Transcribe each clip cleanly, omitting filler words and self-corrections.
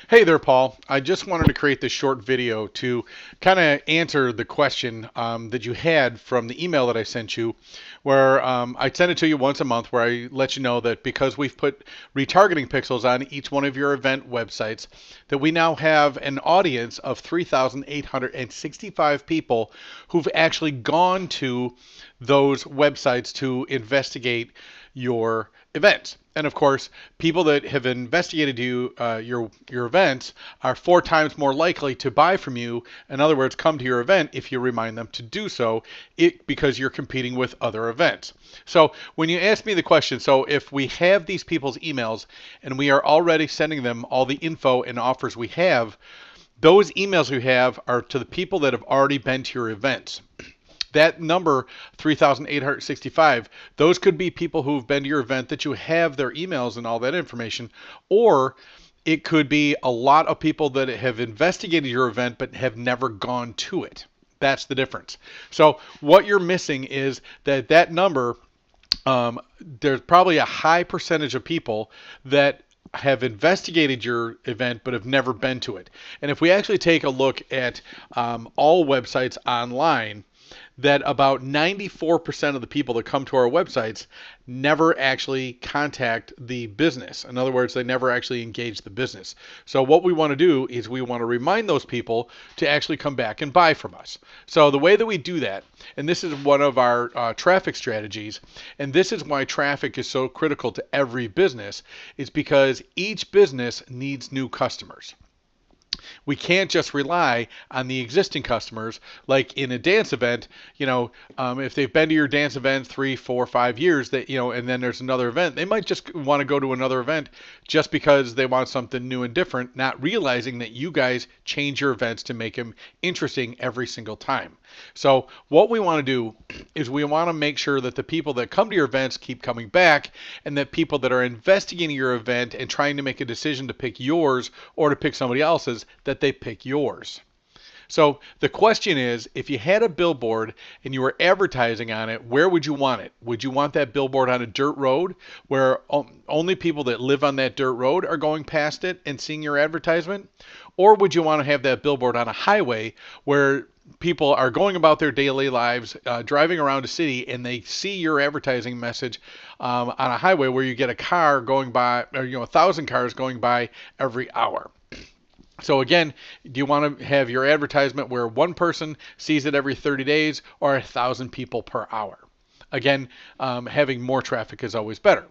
Hey there, Paul. I just wanted to create this short video to kind of answer the question that you had from the email that I sent you, where I send it to you once a month, where I let you know that because we've put retargeting pixels on each one of your event websites, that we now have an audience of 3,865 people who've actually gone to those websites to investigate your events. And of course, people that have investigated your events are 4 times more likely to buy from you. In other words, come to your event if you remind them to do so, because you're competing with other events. So when you ask me the question, so if we have these people's emails and we are already sending them all the info and offers we have, those emails we have are to the people that have already been to your events. That number, 3,865, those could be people who've been to your event that you have their emails and all that information, or it could be a lot of people that have investigated your event but have never gone to it. That's the difference. So what you're missing is that number, there's probably a high percentage of people that have investigated your event but have never been to it. And if we actually take a look at all websites online, that about 94% of the people that come to our websites never actually contact the business. In other words, they never actually engage the business. So what we want to do is we want to remind those people to actually come back and buy from us. So the way that we do that, and this is one of our traffic strategies, and this is why traffic is so critical to every business, is because each business needs new customers. We can't just rely on the existing customers. Like in a dance event, if they've been to your dance event 3, 4, 5 years, and then there's another event, they might just want to go to another event just because they want something new and different, not realizing that you guys change your events to make them interesting every single time. So what we want to do is we want to make sure that the people that come to your events keep coming back, and that people that are investigating your event and trying to make a decision to pick yours or to pick somebody else's, that they pick yours. So the question is, if you had a billboard and you were advertising on it, where would you want it? Would you want that billboard on a dirt road where only people that live on that dirt road are going past it and seeing your advertisement? Or would you want to have that billboard on a highway where people are going about their daily lives, driving around a city, and they see your advertising message on a highway where you get a car going by, or 1,000 cars going by every hour? So again, do you want to have your advertisement where one person sees it every 30 days or 1,000 people per hour? Again, having more traffic is always better.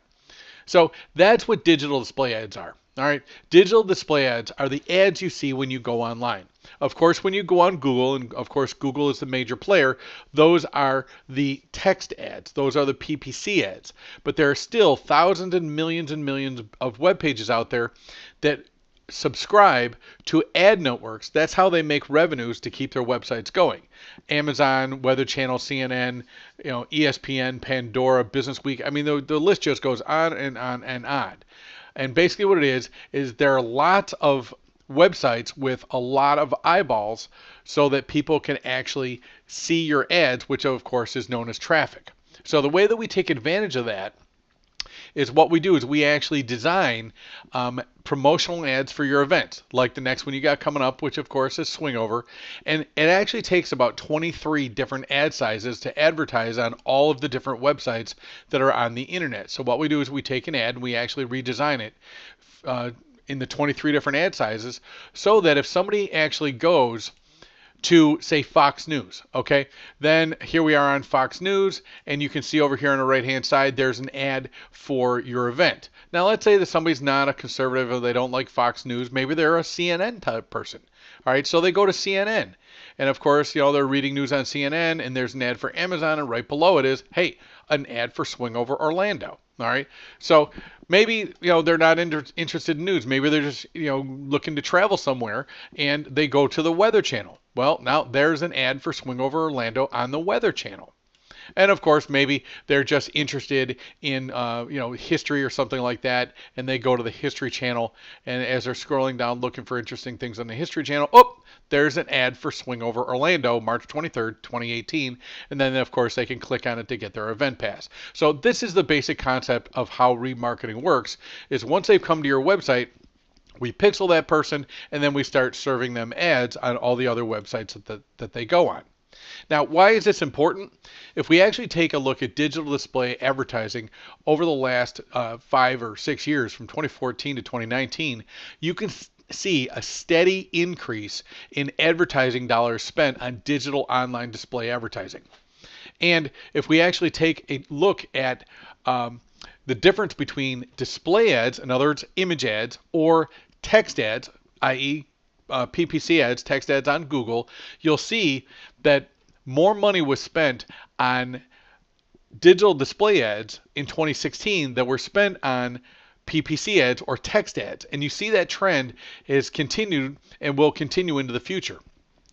So that's what digital display ads are. All right, digital display ads are the ads you see when you go online. Of course, when you go on Google, and of course Google is the major player, those are the text ads. Those are the PPC ads. But there are still thousands and millions of web pages out there that subscribe to ad networks. That's how they make revenues to keep their websites going. Amazon, Weather Channel, CNN, ESPN, Pandora, Business Week. I mean, the list just goes on and on and on. And basically what it is there are lots of websites with a lot of eyeballs so that people can actually see your ads, which of course is known as traffic. So the way that we take advantage of that is what we do is we actually design promotional ads for your event, like the next one you got coming up, which of course is Swingover. And it actually takes about 23 different ad sizes to advertise on all of the different websites that are on the internet. So what we do is we take an ad and we actually redesign it in the 23 different ad sizes, so that if somebody actually goes to, say, Fox News, okay? Then here we are on Fox News, and you can see over here on the right-hand side, there's an ad for your event. Now, let's say that somebody's not a conservative or they don't like Fox News. Maybe they're a CNN type person. All right, so they go to CNN. And of course, they're reading news on CNN, and there's an ad for Amazon, and right below it is, hey, an ad for Swingover Orlando. All right, so maybe they're not interested in news. Maybe they're just looking to travel somewhere, and they go to the Weather Channel. Well, now there's an ad for Swingover Orlando on the Weather Channel. And of course, maybe they're just interested in history or something like that, and they go to the History Channel, and as they're scrolling down looking for interesting things on the History Channel, there's an ad for Swingover Orlando, March 23rd, 2018, and then of course they can click on it to get their event pass. So this is the basic concept of how remarketing works, is once they've come to your website, We pixel that person, and then we start serving them ads on all the other websites that they go on. Now, why is this important? If we actually take a look at digital display advertising over the last 5 or 6 years, from 2014 to 2019, you can see a steady increase in advertising dollars spent on digital online display advertising. And if we actually take a look at the difference between display ads, in other words, image ads, or text ads, i.e., PPC ads, text ads on Google, you'll see that more money was spent on digital display ads in 2016 that were spent on PPC ads or text ads. And you see that trend has continued and will continue into the future.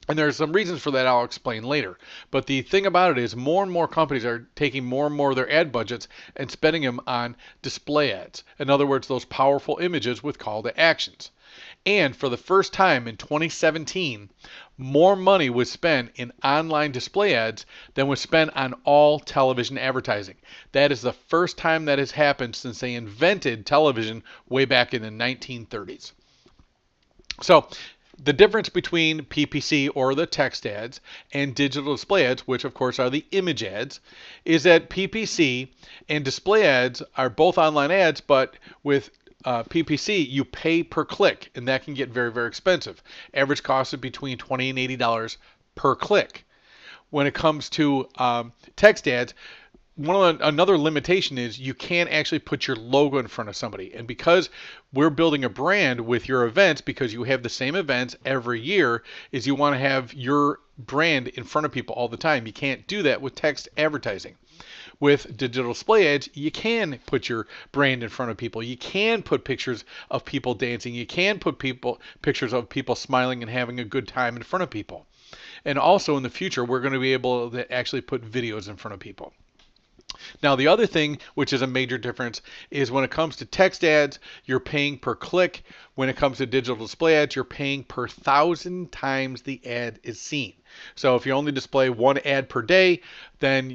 And there's some reasons for that I'll explain later. But the thing about it is more and more companies are taking more and more of their ad budgets and spending them on display ads. In other words, those powerful images with call to actions. And for the first time in 2017, more money was spent in online display ads than was spent on all television advertising. That is the first time that has happened since they invented television way back in the 1930s. So the difference between PPC or the text ads and digital display ads, which of course are the image ads, is that PPC and display ads are both online ads, but with PPC, you pay per click, and that can get very, very expensive. Average cost is between $20 and $80 per click. When it comes to text ads, another limitation is you can't actually put your logo in front of somebody. And because we're building a brand with your events, because you have the same events every year, is you want to have your brand in front of people all the time. You can't do that with text advertising. With digital display ads, you can put your brand in front of people. You can put pictures of people dancing. You can put pictures of people smiling and having a good time in front of people. And also in the future, we're going to be able to actually put videos in front of people. Now, the other thing, which is a major difference, is when it comes to text ads, you're paying per click. When it comes to digital display ads, you're paying per 1,000 times the ad is seen. So if you only display one ad per day, then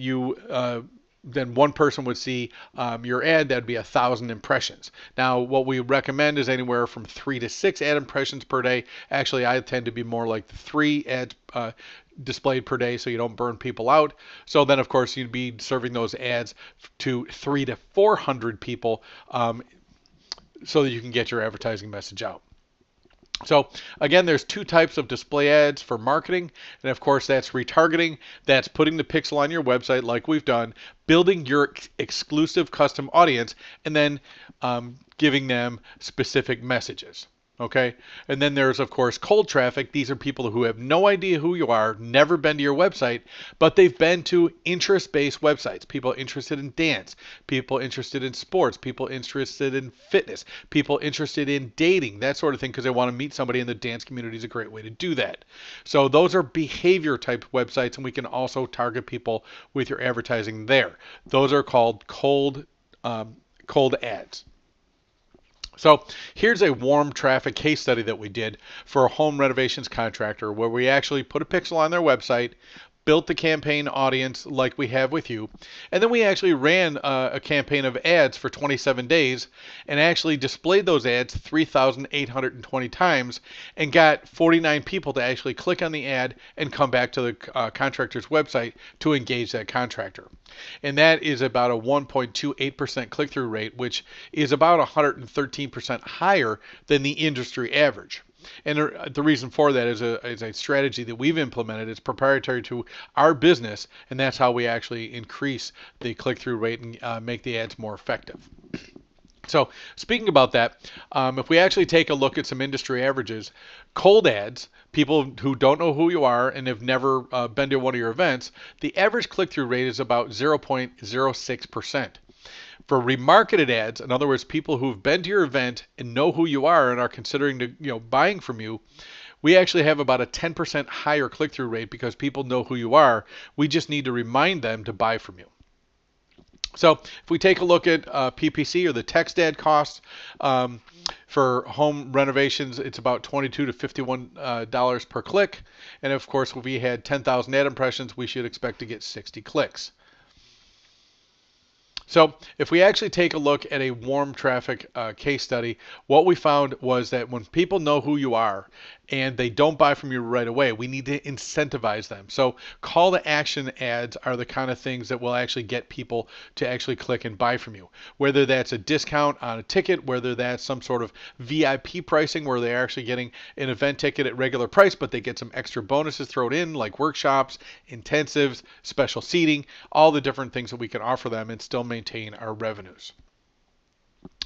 one person would see your ad. That'd be 1,000 impressions. Now, what we recommend is anywhere from 3 to 6 ad impressions per day. Actually, I tend to be more like 3 ads displayed per day, so you don't burn people out. So then, of course, you'd be serving those ads to 300 to 400 people, so that you can get your advertising message out. So again, there's 2 types of display ads for marketing, and of course that's retargeting. That's putting the pixel on your website like we've done, building your exclusive custom audience, and then giving them specific messages. Okay, and then there's of course cold traffic. These are people who have no idea who you are, never been to your website, but they've been to interest-based websites. People interested in dance, people interested in sports, people interested in fitness, people interested in dating, that sort of thing, because they want to meet somebody, and the dance community is a great way to do that. So those are behavior type websites, and we can also target people with your advertising there. Those are called cold ads. So here's a warm traffic case study that we did for a home renovations contractor, where we actually put a pixel on their website, built the campaign audience like we have with you, and then we actually ran a campaign of ads for 27 days and actually displayed those ads 3,820 times and got 49 people to actually click on the ad and come back to the contractor's website to engage that contractor. And that is about a 1.28% click-through rate, which is about 113% higher than the industry average. And the reason for that is a strategy that we've implemented. It's proprietary to our business, and that's how we actually increase the click-through rate and make the ads more effective. So speaking about that, if we actually take a look at some industry averages, cold ads, people who don't know who you are and have never been to one of your events, the average click-through rate is about 0.06%. For remarketed ads, in other words, people who've been to your event and know who you are and are considering buying from you, we actually have about a 10% higher click-through rate because people know who you are. We just need to remind them to buy from you. So if we take a look at PPC, or the text ad cost, for home renovations, it's about $22 to $51 per click. And of course, if we had 10,000 ad impressions, we should expect to get 60 clicks. So if we actually take a look at a warm traffic case study, what we found was that when people know who you are and they don't buy from you right away, we need to incentivize them. So call to action ads are the kind of things that will actually get people to actually click and buy from you. Whether that's a discount on a ticket, whether that's some sort of VIP pricing where they're actually getting an event ticket at regular price, but they get some extra bonuses thrown in like workshops, intensives, special seating, all the different things that we can offer them and still maintain our revenues.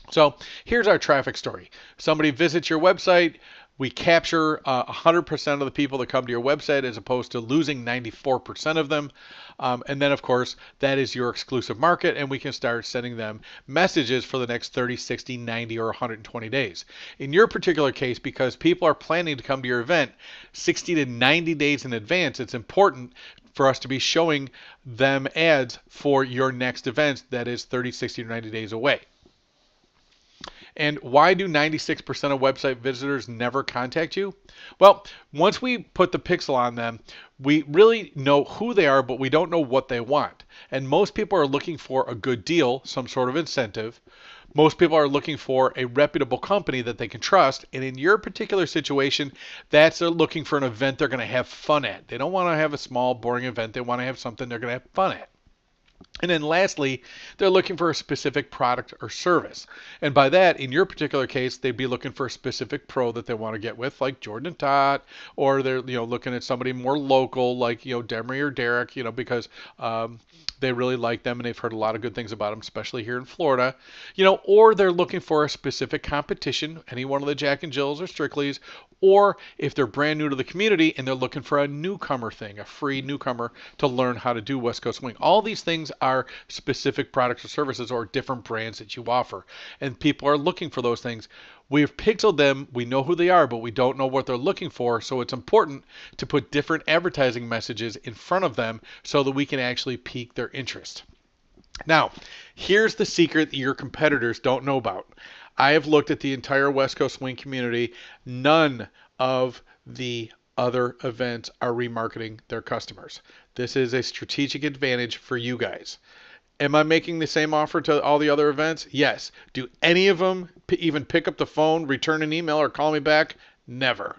So here's our traffic story. Somebody visits your website. We capture 100% of the people that come to your website as opposed to losing 94% of them. And then, of course, that is your exclusive market, and we can start sending them messages for the next 30, 60, 90, or 120 days. In your particular case, because people are planning to come to your event 60 to 90 days in advance, it's important for us to be showing them ads for your next event that is 30, 60, or 90 days away. And why do 96% of website visitors never contact you? Well, once we put the pixel on them, we really know who they are, but we don't know what they want. And most people are looking for a good deal, some sort of incentive. Most people are looking for a reputable company that they can trust. And in your particular situation, that's they're looking for an event they're going to have fun at. They don't want to have a small, boring event. They want to have something they're going to have fun at. And then lastly, they're looking for a specific product or service. And by that, in your particular case, they'd be looking for a specific pro that they want to get with, like Jordan and Todd, or they're looking at somebody more local, like Demery or Derek, because they really like them and they've heard a lot of good things about them, especially here in Florida, or they're looking for a specific competition, any one of the Jack and Jills or Strickleys, or if they're brand new to the community and they're looking for a newcomer thing, a free newcomer to learn how to do West Coast Swing. All these things are specific products or services or different brands that you offer. And people are looking for those things. We've pixeled them. We know who they are, but we don't know what they're looking for. So it's important to put different advertising messages in front of them so that we can actually pique their interest. Now, here's the secret that your competitors don't know about. I have looked at the entire West Coast Swing community. None of the other events are remarketing their customers. This is a strategic advantage for you guys. Am I making the same offer to all the other events? Yes. Do any of them even pick up the phone, return an email, or call me back? Never.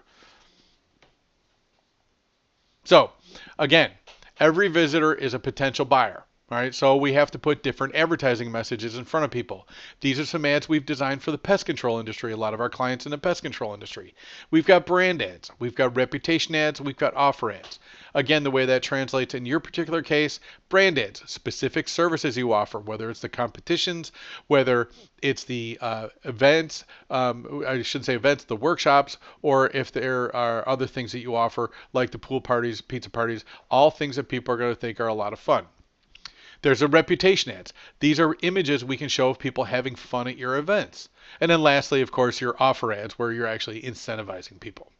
So, again, every visitor is a potential buyer. All right, so we have to put different advertising messages in front of people. These are some ads we've designed for the pest control industry, a lot of our clients in the pest control industry. We've got brand ads, we've got reputation ads, we've got offer ads. Again, the way that translates in your particular case, brand ads, specific services you offer, whether it's the competitions, whether it's the events, I shouldn't say events, the workshops, or if there are other things that you offer, like the pool parties, pizza parties, all things that people are going to think are a lot of fun. There's a reputation ads. These are images we can show of people having fun at your events. And then lastly, of course, your offer ads where you're actually incentivizing people.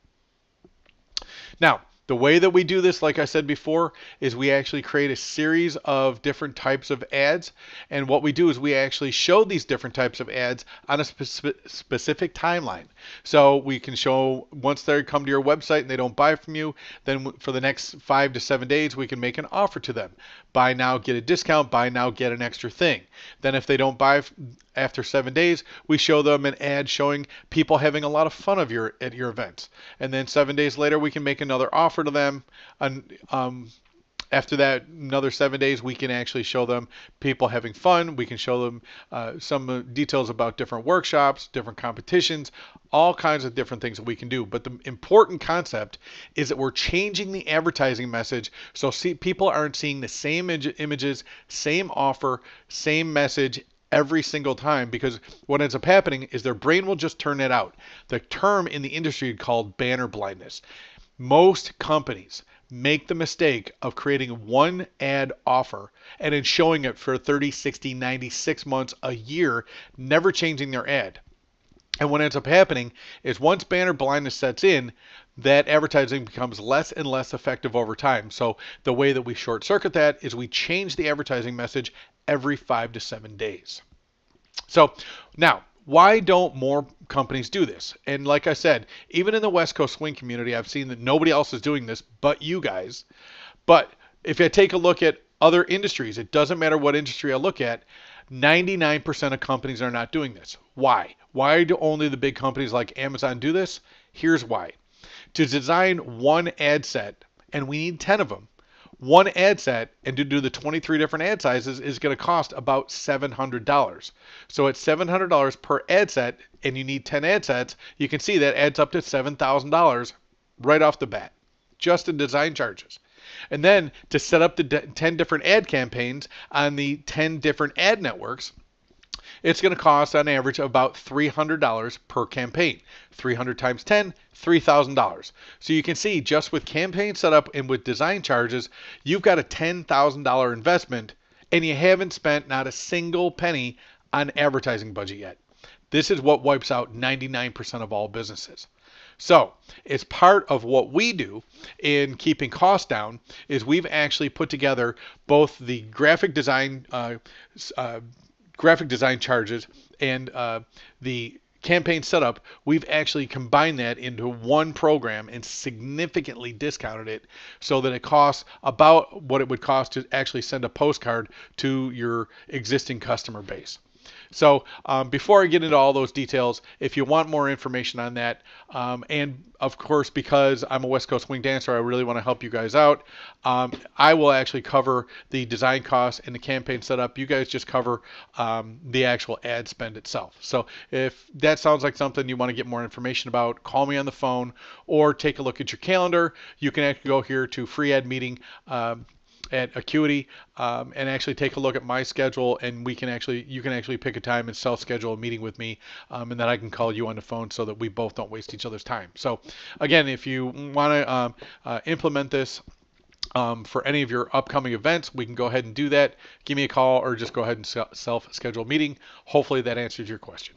Now, the way that we do this, like I said before, is we actually create a series of different types of ads. And what we do is we actually show these different types of ads on a specific timeline. So we can show once they come to your website and they don't buy from you, then for the next 5 to 7 days, we can make an offer to them. Buy now, get a discount. Buy now, get an extra thing. Then if they don't buy after 7 days, we show them an ad showing people having a lot of fun at your events. And then 7 days later, we can make another offer to them. And after that, another 7 days, we can actually show them people having fun. We can show them some details about different workshops, different competitions, all kinds of different things that we can do. But the important concept is that we're changing the advertising message so people aren't seeing the same images, same offer, same message every single time, because what ends up happening is their brain will just turn it out. The term in the industry is called banner blindness. Most companies make the mistake of creating one ad offer and then showing it for 30, 60, 90, 6 months, a year, never changing their ad. And what ends up happening is once banner blindness sets in, that advertising becomes less and less effective over time. So the way that we short circuit that is we change the advertising message every 5 to 7 days. So now, why don't more companies do this? And like I said, even in the West Coast Swing community, I've seen that nobody else is doing this but you guys. But if I take a look at other industries, it doesn't matter what industry I look at, 99% of companies are not doing this. Why? Why do only the big companies like Amazon do this? Here's why. To design one ad set, and we need 10 of them, one ad set, and to do the 23 different ad sizes is going to cost about $700. So at $700 per ad set, and you need 10 ad sets, you can see that adds up to $7,000 right off the bat, just in design charges. And then to set up the 10 different ad campaigns on the 10 different ad networks, it's going to cost on average about $300 per campaign. 300 times 10, $3,000. So you can see just with campaign setup and with design charges, you've got a $10,000 investment and you haven't spent not a single penny on advertising budget yet. This is what wipes out 99% of all businesses. So it's part of what we do in keeping costs down is we've actually put together both the graphic design charges and the campaign setup. We've actually combined that into one program and significantly discounted it so that it costs about what it would cost to actually send a postcard to your existing customer base. So before I get into all those details, if you want more information on that, and of course, because I'm a West Coast swing dancer, I really want to help you guys out. I will actually cover the design costs and the campaign setup. You guys just cover the actual ad spend itself. So if that sounds like something you want to get more information about, call me on the phone or take a look at your calendar. You can actually go here to free ad meeting at Acuity and actually take a look at my schedule, and you can actually pick a time and self-schedule a meeting with me, and then I can call you on the phone so that we both don't waste each other's time. So again, if you want to implement this for any of your upcoming events, we can go ahead and do that. Give me a call or just go ahead and self-schedule a meeting. Hopefully that answers your question.